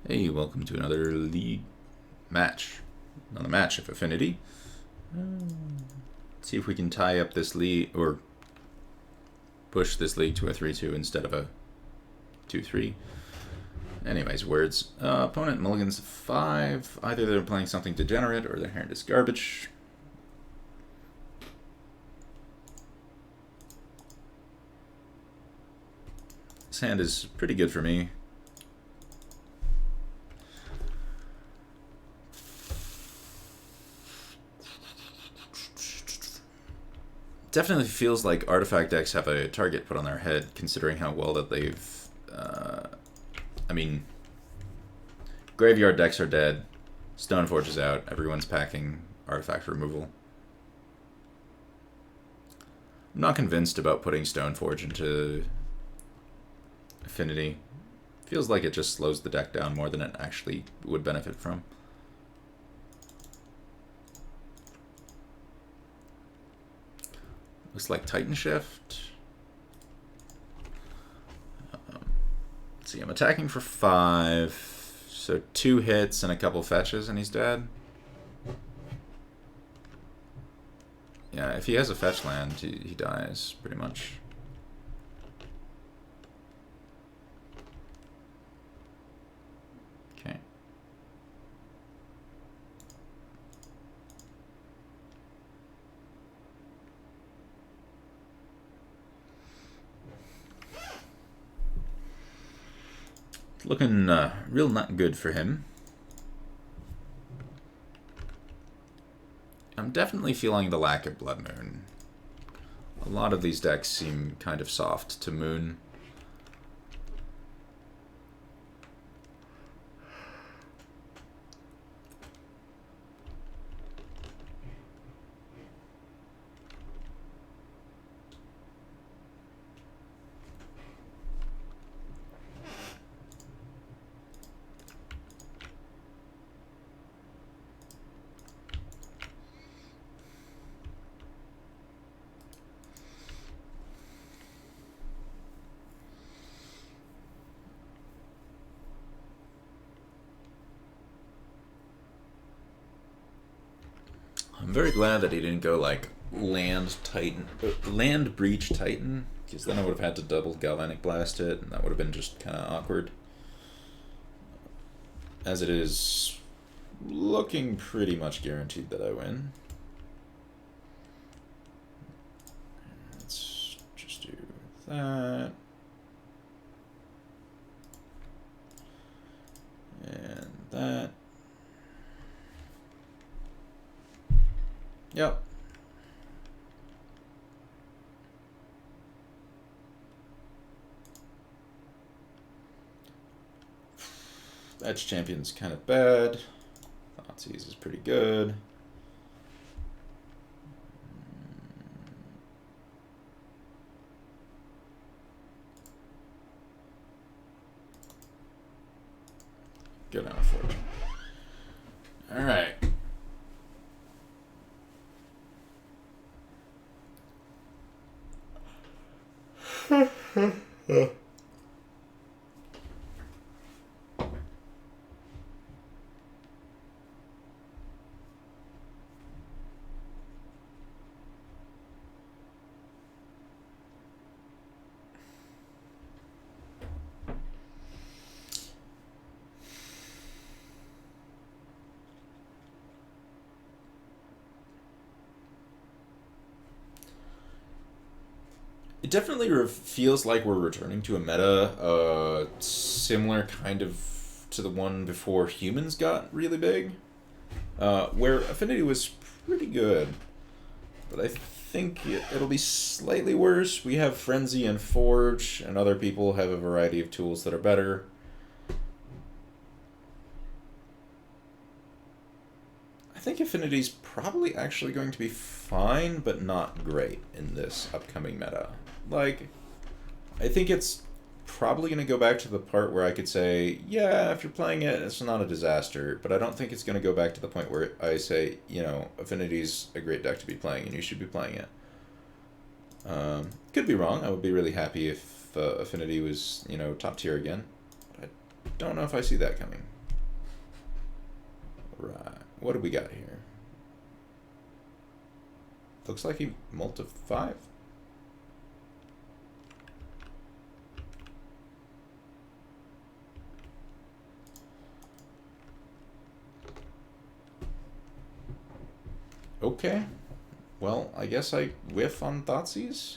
Hey, welcome to another league match. Another match of Affinity. Let's see if we can tie up this league, or push this league to a 3-2 instead of a 2-3. Anyways, words. Opponent mulligans 5. Either they're playing something degenerate or their hand is garbage. This hand is pretty good for me. Definitely feels like artifact decks have a target put on their head, considering how well that they've... I mean, graveyard decks are dead, Stoneforge is out, everyone's packing artifact removal. I'm not convinced about putting Stoneforge into Affinity. Feels like it just slows the deck down more than it actually would benefit from. Looks like Titanshift. Let's see, I'm attacking for 5. So 2 hits and a couple fetches and he's dead. Yeah, if he has a fetch land, he dies, pretty much. Okay. Looking real not good for him. I'm definitely feeling the lack of Blood Moon. A lot of these decks seem kind of soft to Moon. I'm very glad that he didn't go like Land Breach Titan, because then I would have had to double Galvanic Blast it, and that would have been just kind of awkward. As it is, looking pretty much guaranteed that I win. Let's just do that. And that. Yep. Edge Champion's kind of bad. Thoughtseize is pretty good. Good on a fortune. Alright. It definitely feels like we're returning to a meta similar kind of to the one before humans got really big, where Affinity was pretty good, but I think it'll be slightly worse. We have Frenzy and Forge, and other people have a variety of tools that are better. I think Affinity's probably actually going to be fine, but not great in this upcoming meta. Like, I think it's probably going to go back to the part where I could say, yeah, if you're playing it, it's not a disaster, but I don't think it's going to go back to the point where I say, you know, Affinity's a great deck to be playing and you should be playing it. Could be wrong. I would be really happy if Affinity was, you know, top tier again. But I don't know if I see that coming. Alright, what do we got here? Looks like he multi 5. Okay. Well, I guess I whiff on Thoughtseize.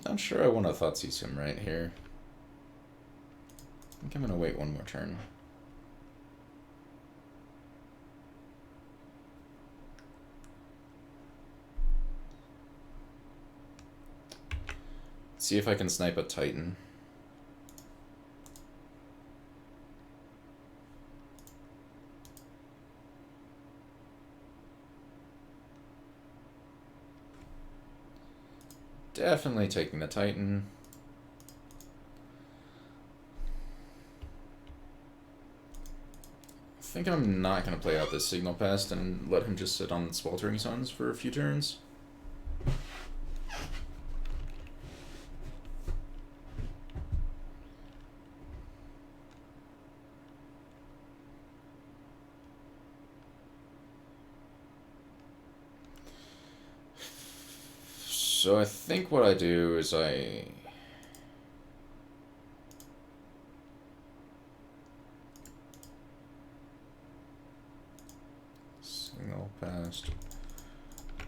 Not sure I want to Thoughtseize him right here. I think I'm gonna wait one more turn. See if I can snipe a Titan. Definitely taking the Titan. I think I'm not going to play out this Signal Pest and let him just sit on Sweltering Suns for a few turns. So I think what I do is Signal Pest,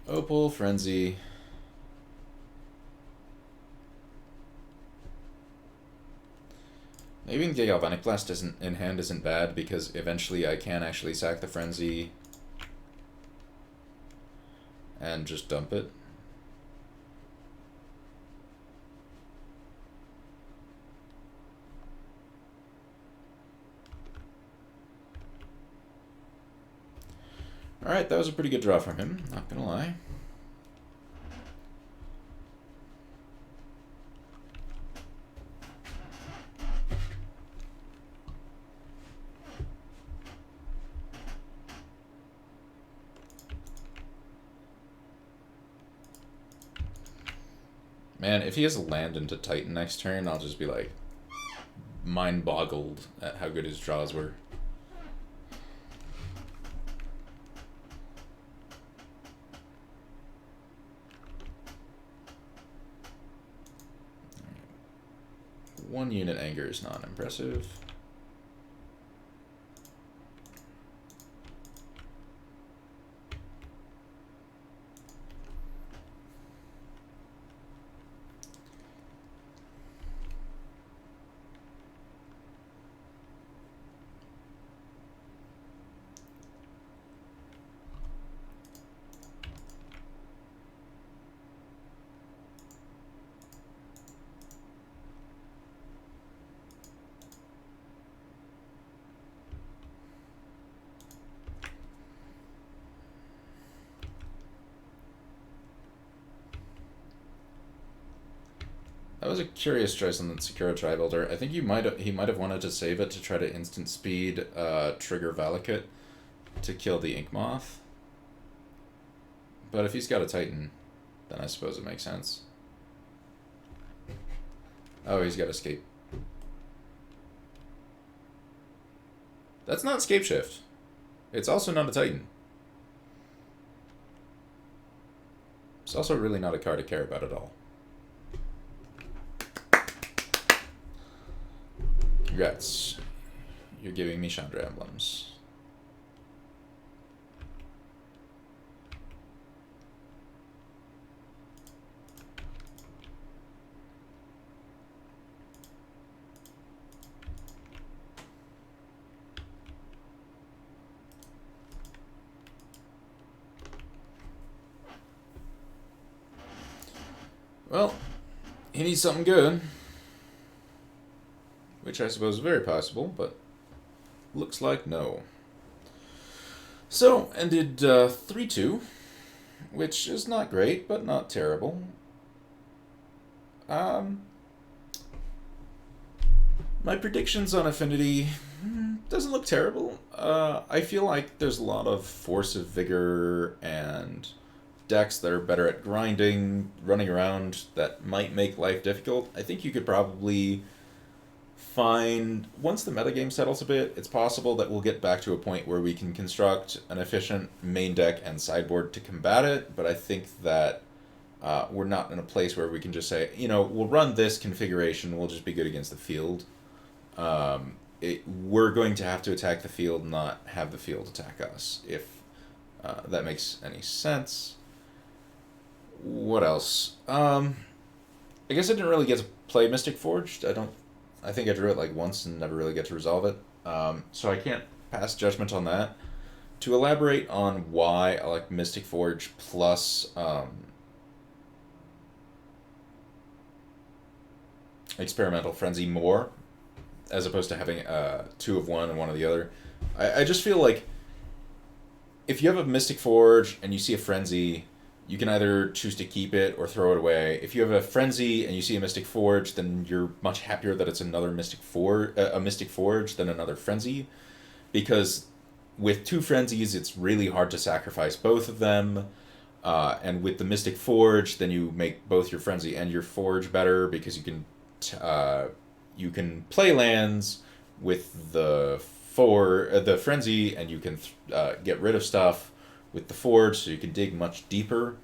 Opal, Frenzy. Maybe the Galvanic Blast in hand isn't bad because eventually I can actually sack the Frenzy and just dump it. Alright, that was a pretty good draw from him, not gonna lie. Man, if he has a land into Titan next turn, I'll just be like mind-boggled at how good his draws were. One unit anger is not impressive. That was a curious choice on the Sakura Tri-Builder. I think he might have wanted to save it to try to instant speed trigger Valakut to kill the Ink Moth. But if he's got a Titan, then I suppose it makes sense. Oh, he's got Escape. That's not Scape Shift. It's also not a Titan. It's also really not a card to care about at all. Congrats. You're giving me Chandra Emblems. he needs something good. Which I suppose is very possible, but looks like no. So, ended 3-2, which is not great, but not terrible. My predictions on Affinity doesn't look terrible. I feel like there's a lot of Force of Vigor and decks that are better at grinding, running around, that might make life difficult. I think you could probably find, once the metagame settles a bit, it's possible that we'll get back to a point where we can construct an efficient main deck and sideboard to combat it, but I think that we're not in a place where we can just say, we'll run this configuration, we'll just be good against the field. We're going to have to attack the field, not have the field attack us, if that makes any sense. What else? I guess I didn't really get to play Mystic Forged. I think I drew it like once and never really get to resolve it. So I can't pass judgment on that. To elaborate on why I like Mystic Forge plus Experimental Frenzy more, as opposed to having two of one and one of the other. I just feel like if you have a Mystic Forge and you see a Frenzy, you can either choose to keep it or throw it away. If you have a Frenzy and you see a Mystic Forge, then you're much happier that it's another a Mystic Forge than another Frenzy, because with two Frenzies, it's really hard to sacrifice both of them. And with the Mystic Forge, then you make both your Frenzy and your Forge better, because you can play lands with the Frenzy, and you can get rid of stuff with the Forge, so you can dig much deeper.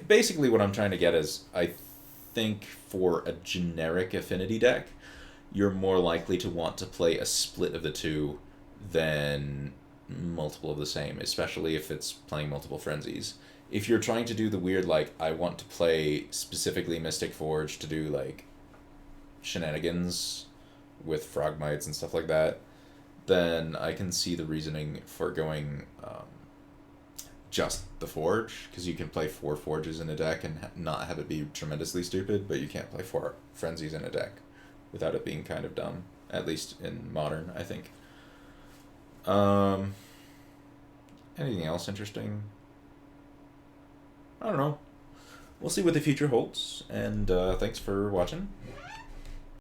Basically what I'm trying to get is, I think for a generic Affinity deck, you're more likely to want to play a split of the two than multiple of the same, especially if it's playing multiple Frenzies. If you're trying to do the weird, like, I want to play specifically Mystic Forge to do, like, shenanigans with Frogmites and stuff like that, then I can see the reasoning for going just the Forge, because you can play 4 Forges in a deck and not have it be tremendously stupid, but you can't play 4 Frenzies in a deck without it being kind of dumb, at least in Modern, I think. Anything else interesting? I don't know. We'll see what the future holds, and thanks for watching.